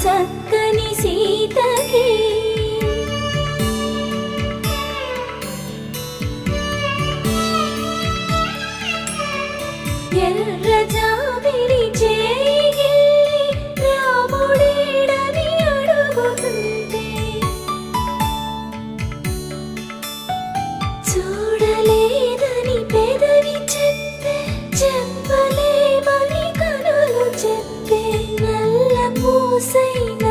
చక్కని సీతకి ఎర్ర జాబిలి చేయి రాముడేడని అడుగుతుంటే చూడలేదని పెదవి చెప్పే చెప్పలేమని కనులు చెప్పే నల్ల పూసైన